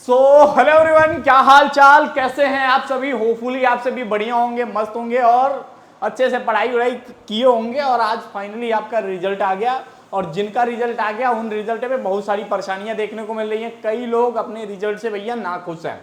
So hello everyone, क्या हाल चाल, कैसे हैं आप सभी। होपफुली आप सभी बढ़िया होंगे, मस्त होंगे और अच्छे से पढ़ाई वढ़ाई किए होंगे। और आज फाइनली आपका रिजल्ट आ गया और जिनका रिजल्ट आ गया उन रिजल्ट में बहुत सारी परेशानियां देखने को मिल रही हैं। कई लोग अपने रिजल्ट से भैया नाखुश हैं,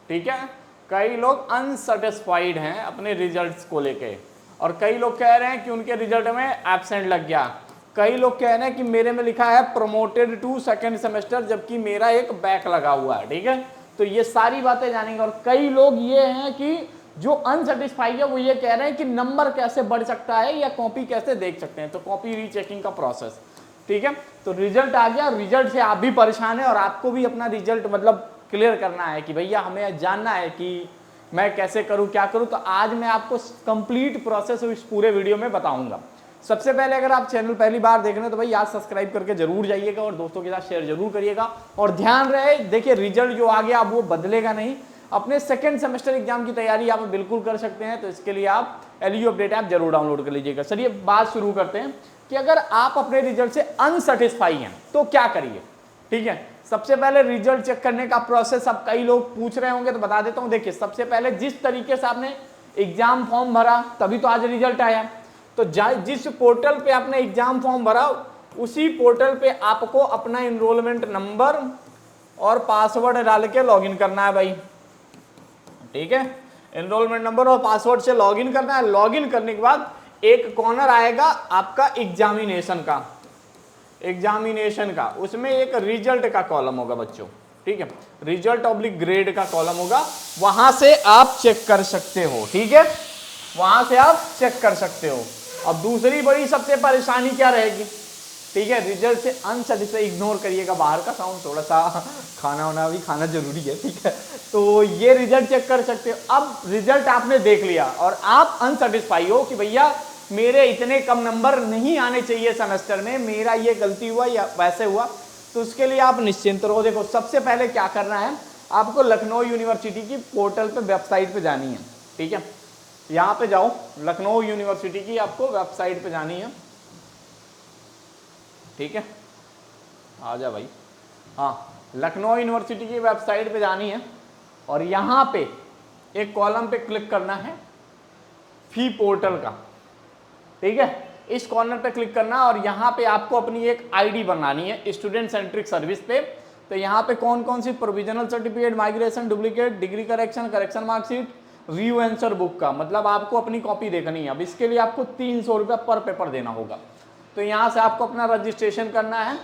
ठीक है। कई लोग अनसेटिस्फाइड हैं अपने रिजल्ट्स को लेके और कई लोग कह रहे हैं कि उनके रिजल्ट में एब्सेंट लग गया। कई लोग कह रहे हैं कि मेरे में लिखा है प्रमोटेड टू सेकंड सेमेस्टर, जबकि मेरा एक बैक लगा हुआ है, ठीक है। तो ये सारी बातें जानेंगे। और कई लोग ये हैं कि जो अनसेटिस्फाइड है वो ये कह रहे हैं कि नंबर कैसे बढ़ सकता है या कॉपी कैसे देख सकते हैं, तो कॉपी रीचेकिंग का प्रोसेस, ठीक है। तो रिजल्ट आ गया, रिजल्ट से आप भी परेशान है और आपको भी अपना रिजल्ट मतलब क्लियर करना है कि भैया हमें जानना है कि मैं कैसे करूं, क्या करूं। तो आज मैं आपको कंप्लीट प्रोसेस इस पूरे वीडियो में बताऊंगा। सबसे पहले अगर आप चैनल पहली बार देख रहे हैं तो भाई आज सब्सक्राइब करके जरूर जाइएगा और दोस्तों के साथ शेयर जरूर करिएगा। और ध्यान रहे, देखिए रिजल्ट जो आ गया अब वो बदलेगा नहीं। अपने सेकंड सेमेस्टर एग्जाम की तैयारी आप बिल्कुल कर सकते हैं। तो इसके लिए आप एलयू अपडेट ऐप जरूर डाउनलोड कर लीजिएगा। चलिए बात शुरू करते हैं कि अगर आप अपने रिजल्ट से अनसेटिस्फाई हैं तो क्या करिए, ठीक है। सबसे पहले रिजल्ट चेक करने का प्रोसेस, अब कई लोग पूछ रहे होंगे तो बता देता हूं। देखिए सबसे पहले जिस तरीके से आपने एग्जाम फॉर्म भरा तभी तो आज रिजल्ट आया। तो जिस पोर्टल पे आपने एग्जाम फॉर्म भरा उसी पोर्टल पे आपको अपना एनरोलमेंट नंबर और पासवर्ड डाल के लॉगिन करना है भाई, ठीक है। एनरोलमेंट नंबर और पासवर्ड से लॉगिन करना है। लॉगिन करने के बाद एक कॉर्नर आएगा आपका एग्जामिनेशन का, उसमें एक रिजल्ट का कॉलम होगा बच्चों, ठीक है। रिजल्ट ऑब्लिक ग्रेड का कॉलम होगा, वहां से आप चेक कर सकते हो, ठीक है। वहां से आप चेक कर सकते हो। अब दूसरी बड़ी सबसे परेशानी क्या रहेगी, ठीक है। रिजल्ट से अनसेटिस्फाइड इग्नोर करिएगा, बाहर का साउंड थोड़ा सा, खाना वाना भी खाना जरूरी है, ठीक है। तो ये रिजल्ट चेक कर सकते हो। अब रिजल्ट आपने देख लिया और आप अनसेटिस्फाई हो कि भैया मेरे इतने कम नंबर नहीं आने चाहिए सेमेस्टर में, मेरा ये गलती हुआ या वैसे हुआ, तो उसके लिए आप निश्चिंत रहो। देखो सबसे पहले क्या करना है, आपको लखनऊ यूनिवर्सिटी की पोर्टल पे वेबसाइट पे जानी है, ठीक है। यहां पे जाओ, लखनऊ यूनिवर्सिटी की आपको वेबसाइट पे जानी है, ठीक है। आ जा भाई, हाँ लखनऊ यूनिवर्सिटी की वेबसाइट पे जानी है और यहां पे एक कॉलम पे क्लिक करना है फी पोर्टल का, ठीक है। इस कॉर्नर पे क्लिक करना और यहाँ पे आपको अपनी एक आईडी बनानी है स्टूडेंट सेंट्रिक सर्विस पे। तो यहाँ पे कौन कौन सी provisional certificate, migration, duplicate, degree correction, correction marksheet, view answer book का, मतलब आपको अपनी कॉपी देखनी है। अब इसके लिए आपको 300 रुपये पर पेपर देना होगा। तो यहाँ से आपको अपना रजिस्ट्रेशन करना है,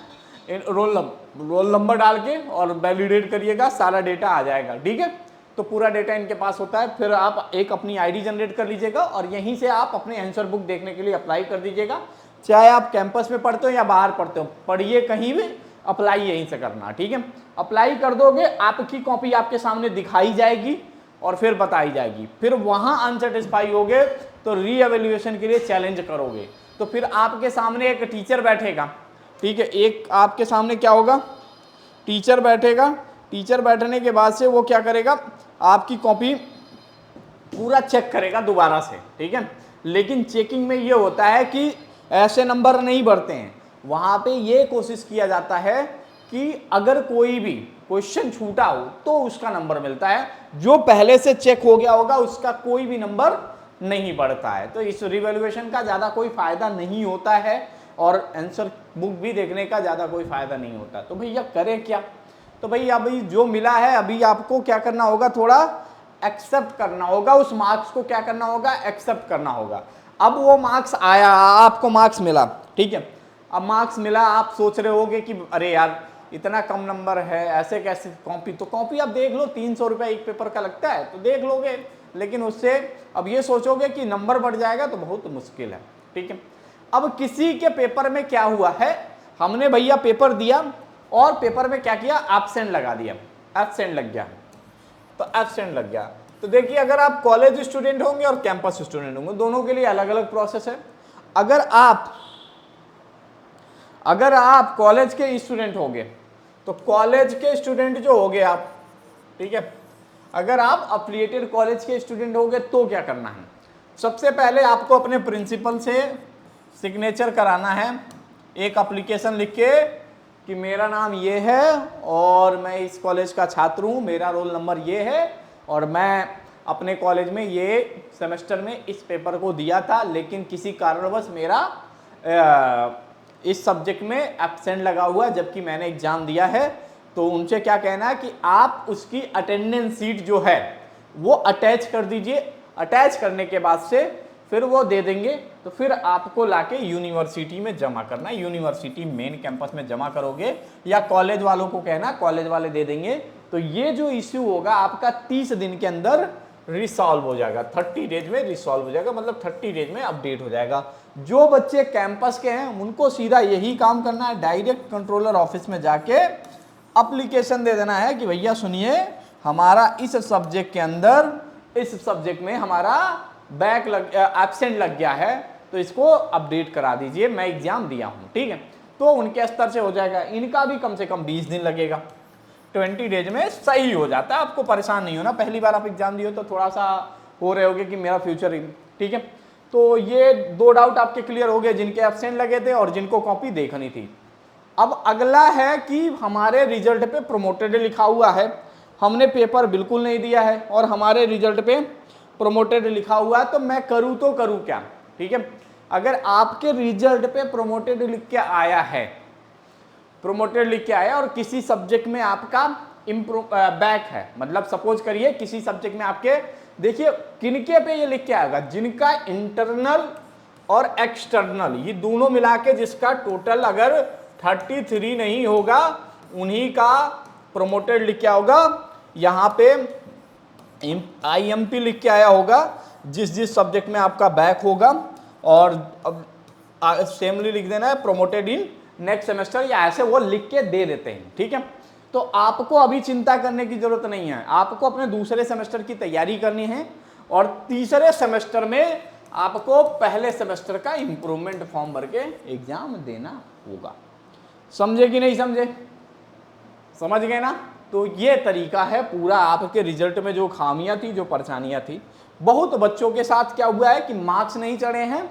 रोल नंबर डाल के और वैलिडेट करिएगा, सारा डेटा आ जाएगा, ठीक है। तो पूरा डेटा इनके पास होता है। फिर आप एक अपनी आईडी जनरेट कर लीजिएगा और यहीं से आप अपने आंसर बुक देखने के लिए अप्लाई कर दीजिएगा। चाहे आप कैंपस में पढ़ते हो या बाहर पढ़ते हो, पढ़िए कहीं भी, अप्लाई यहीं से करना, ठीक है। अप्लाई कर दोगे, आपकी कॉपी आपके सामने दिखाई जाएगी और फिर बताई जाएगी। फिर वहां अनसेटिस्फाई होगे तो रीएवेल्युएशन के लिए चैलेंज करोगे, तो फिर आपके सामने एक टीचर बैठेगा, ठीक है। एक आपके सामने क्या होगा, टीचर बैठेगा। टीचर बैठने के बाद से वो क्या करेगा, आपकी कॉपी पूरा चेक करेगा दोबारा से, ठीक है। लेकिन चेकिंग में ये होता है कि ऐसे नंबर नहीं बढ़ते हैं। वहां पे ये कोशिश किया जाता है कि अगर कोई भी क्वेश्चन छूटा हो तो उसका नंबर मिलता है, जो पहले से चेक हो गया होगा उसका कोई भी नंबर नहीं बढ़ता है। तो इस रिवैल्यूएशन का ज़्यादा कोई फायदा नहीं होता है और आंसर बुक भी देखने का ज़्यादा कोई फायदा नहीं होता। तो भैया करें क्या, तो भाई अभी जो मिला है अभी आपको क्या करना होगा, थोड़ा एक्सेप्ट करना होगा। उस मार्क्स को क्या करना होगा, एक्सेप्ट करना होगा। अब वो मार्क्स आया, आपको मार्क्स मिला, ठीक है। अब मार्क्स मिला, आप सोच रहे होगे कि अरे यार इतना कम नंबर है, ऐसे कैसे कॉपी, तो कॉपी आप देख लो, 300 रुपये एक पेपर का लगता है तो देख लोगे। लेकिन उससे अब ये सोचोगे कि नंबर बढ़ जाएगा तो बहुत मुश्किल है, ठीक है। अब किसी के पेपर में क्या हुआ है, हमने भैया पेपर दिया और पेपर में क्या किया, एब्सेंट लगा दिया, एब्सेंट लग गया। तो एब्सेंट लग गया तो देखिए, अगर आप कॉलेज स्टूडेंट होंगे और कैंपस स्टूडेंट होंगे, दोनों के लिए अलग अलग प्रोसेस है। अगर आप कॉलेज के स्टूडेंट होंगे तो कॉलेज के स्टूडेंट जो होंगे आप, ठीक है, अगर आप अफिलिएटेड कॉलेज के स्टूडेंट होंगे तो क्या करना है, सबसे पहले आपको अपने प्रिंसिपल से सिग्नेचर कराना है, एक एप्लीकेशन लिख के कि मेरा नाम ये है और मैं इस कॉलेज का छात्र हूँ, मेरा रोल नंबर ये है और मैं अपने कॉलेज में ये सेमेस्टर में इस पेपर को दिया था, लेकिन किसी कारणवश मेरा इस सब्जेक्ट में एब्सेंट लगा हुआ है जबकि मैंने एग्जाम दिया है। तो उनसे क्या कहना है कि आप उसकी अटेंडेंस सीट जो है वो अटैच कर दीजिए। अटैच करने के बाद से फिर वो दे देंगे, तो फिर आपको लाके यूनिवर्सिटी में जमा करना, यूनिवर्सिटी मेन कैंपस में जमा करोगे या कॉलेज वालों को कहना, कॉलेज वाले दे देंगे। तो ये जो इश्यू होगा आपका 30 दिन के अंदर रिसॉल्व हो जाएगा, 30 डेज में रिसॉल्व हो जाएगा, मतलब 30 डेज में अपडेट हो जाएगा। जो बच्चे कैंपस के हैं उनको सीधा यही काम करना है, डायरेक्ट कंट्रोलर ऑफिस में जाके एप्लीकेशन दे देना है कि भैया सुनिए, हमारा इस सब्जेक्ट के अंदर, इस सब्जेक्ट में हमारा बैक एब्सेंट लग गया है, तो इसको अपडेट करा दीजिए, मैं एग्जाम दिया हूँ, ठीक है। तो उनके स्तर से हो जाएगा। इनका भी कम से कम 20 दिन लगेगा, 20 डेज में सही हो जाता है। आपको परेशान नहीं होना, पहली बार आप एग्जाम दिए तो थोड़ा सा हो रहे होगे कि मेरा फ्यूचर, ठीक है। तो ये 2 डाउट आपके क्लियर हो गए, जिनके एब्सेंट लगे थे और जिनको कॉपी देखनी थी। अब अगला है कि हमारे रिजल्ट पे प्रोमोटेड लिखा हुआ है, हमने पेपर बिल्कुल नहीं दिया है और हमारे रिजल्ट पे प्रोमोटेड लिखा हुआ है, तो मैं करूँ तो करूँ क्या, ठीक है। अगर आपके रिजल्ट पे प्रोमोटेड लिख के आया है, प्रोमोटेड लिख के आया और किसी सब्जेक्ट में आपका बैक है, मतलब सपोज करिए किसी सब्जेक्ट में आपके, देखिए किनके पे ये लिख के आएगा, जिनका इंटरनल और एक्सटर्नल ये दोनों मिला के जिसका टोटल अगर 33 नहीं होगा, उन्हीं का प्रोमोटेड लिख के होगा। यहाँ पे IMP लिख के आया होगा जिस जिस सब्जेक्ट में आपका बैक होगा, और अब सेमली लिख देना है प्रोमोटेड इन नेक्स्ट सेमेस्टर, या ऐसे वो लिख के दे देते हैं, ठीक है। तो आपको अभी चिंता करने की जरूरत नहीं है, आपको अपने दूसरे सेमेस्टर की तैयारी करनी है और तीसरे सेमेस्टर में आपको पहले सेमेस्टर का इंप्रूवमेंट फॉर्म भर के एग्जाम देना होगा। समझे कि नहीं समझे? समझ गए ना? तो ये तरीका है पूरा। आपके रिजल्ट में जो खामियां थी, जो परेशानियां थी, बहुत बच्चों के साथ क्या हुआ है कि मार्क्स नहीं चढ़े हैं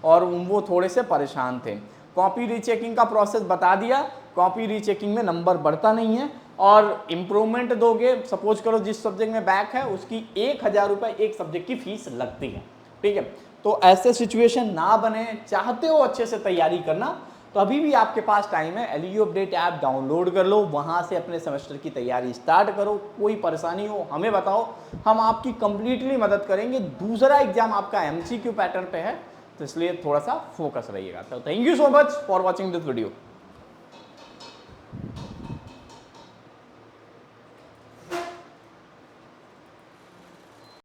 और वो थोड़े से परेशान थे। कॉपी रीचेकिंग का प्रोसेस बता दिया, कॉपी रीचेकिंग में नंबर बढ़ता नहीं है और इम्प्रूवमेंट दोगे, सपोज करो जिस सब्जेक्ट में बैक है उसकी 1000 रुपये एक सब्जेक्ट की फीस लगती है, ठीक है। तो ऐसे सिचुएशन ना बने, चाहते हो अच्छे से तैयारी करना तो अभी भी आपके पास टाइम है। LU अपडेट ऐप डाउनलोड कर लो, वहाँ से अपने सेमेस्टर की तैयारी स्टार्ट करो। कोई परेशानी हो हमें बताओ, हम आपकी कंप्लीटली मदद करेंगे। दूसरा एग्जाम आपका MCQ पैटर्न पे है, तो इसलिए थोड़ा सा फोकस रहिएगा। तो thank you so much for watching this video.